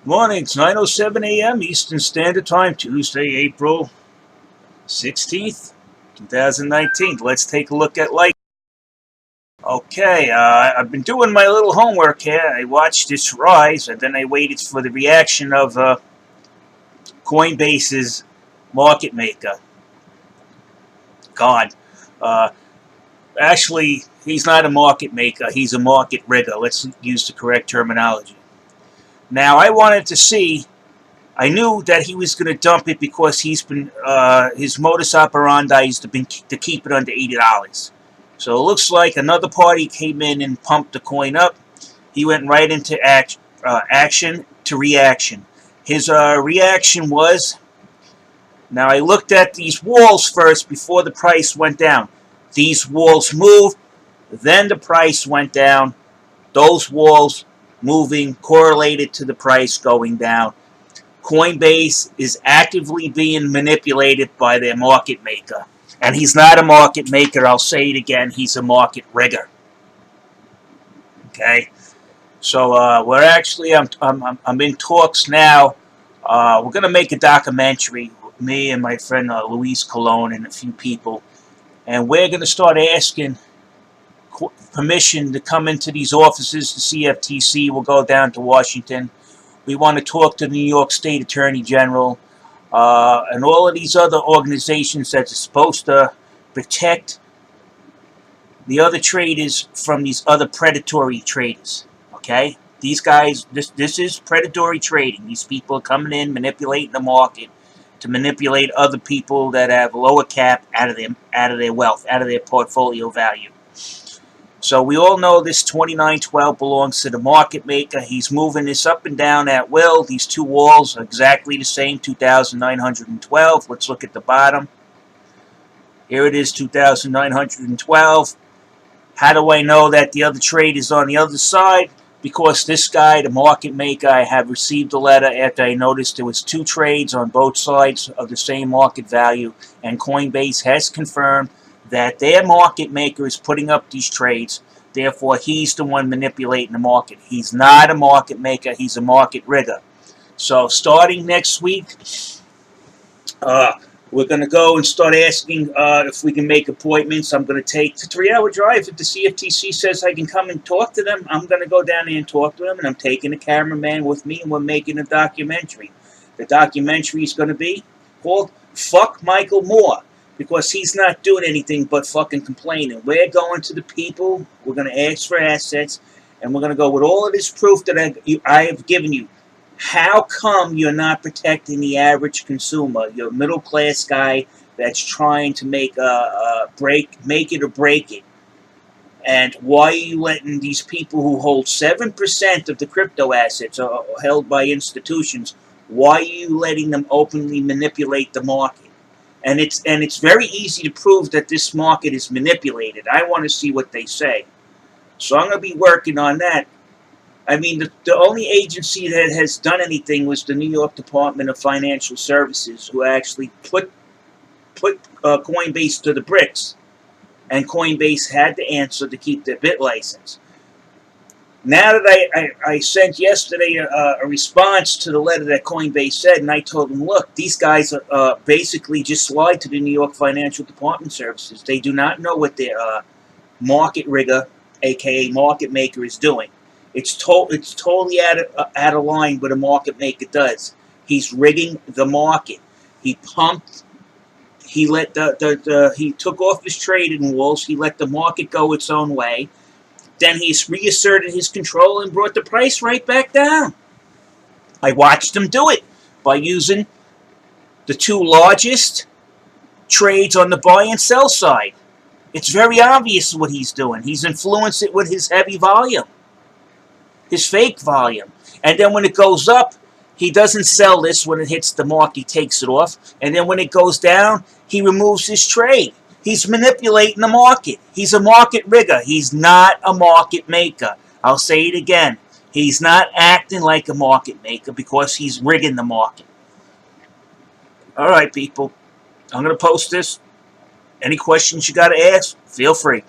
Morning, it's 9:07 a.m. Eastern Standard Time, Tuesday, April 16th, 2019. Let's take a look at light. Okay, I've been doing my little homework here. I watched this rise, and then I waited for the reaction of Coinbase's market maker. God. Uh, Actually, he's not a market maker. He's a market rigger. Let's use the correct terminology. Now, I wanted to see. I knew that he was going to dump it because he's been his modus operandi is to keep it under $80. So it looks like another party came in and pumped the coin up. He went right into action to reaction. His reaction was, now I looked at these walls first before the price went down. These walls moved, then the price went down. Those walls moving correlated to the price going down. Coinbase is actively being manipulated by their market maker. And he's not a market maker, I'll say it again, he's a market rigger. Okay? So we're actually, I'm in talks now. We're going to make a documentary, me and my friend Luis Colon and a few people. And we're going to start asking permission to come into these offices. The CFTC will go down to Washington. We want to talk to the New York State Attorney General and all of these other organizations that are supposed to protect the other traders from these other predatory traders. Okay? These guys, this is predatory trading. These people are coming in, manipulating the market to manipulate other people that have lower cap out of their wealth, out of their portfolio value. So we all know this 2912 belongs to the market maker. He's moving this up and down at will. These two walls are exactly the same, 2,912. Let's look at the bottom. Here it is, 2,912. How do I know that the other trade is on the other side? Because this guy, the market maker, I have received a letter after I noticed there was two trades on both sides of the same market value, and Coinbase has confirmed that their market maker is putting up these trades. Therefore, he's the one manipulating the market. He's not a market maker. He's a market rigger. So starting next week, we're going to go and start asking if we can make appointments. I'm going to take the 3-hour drive. If the CFTC says I can come and talk to them, I'm going to go down there and talk to them, and I'm taking a cameraman with me, and we're making a documentary. The documentary is going to be called Fuck Michael Moore, because he's not doing anything but fucking complaining. We're going to the people, we're going to ask for assets, and we're going to go with all of this proof that I have given you. How come you're not protecting the average consumer, your middle-class guy that's trying to make it or break it? And why are you letting these people who hold 7% of the crypto assets are held by institutions, why are you letting them openly manipulate the market? And it's very easy to prove that this market is manipulated. I want to see what they say. So I'm going to be working on that. I mean, the only agency that has done anything was the New York Department of Financial Services, who actually put Coinbase to the bricks. And Coinbase had to answer to keep their bit license. Now that I sent yesterday a response to the letter that Coinbase said, and I told them, look, these guys basically just lied to the New York Financial Department Services. They do not know what their market rigger, a.k.a. market maker, is doing. It's totally out of line what a market maker does. He's rigging the market. He pumped. He let he took off his trading walls. He let the market go its own way. Then he reasserted his control and brought the price right back down. I watched him do it by using the two largest trades on the buy and sell side. It's very obvious what he's doing. He's influenced it with his heavy volume, his fake volume. And then when it goes up, he doesn't sell this. When it hits the mark, he takes it off. And then when it goes down, he removes his trade. He's manipulating the market. He's a market rigger. He's not a market maker. I'll say it again. He's not acting like a market maker because he's rigging the market. All right, people. I'm going to post this. Any questions you got to ask, feel free.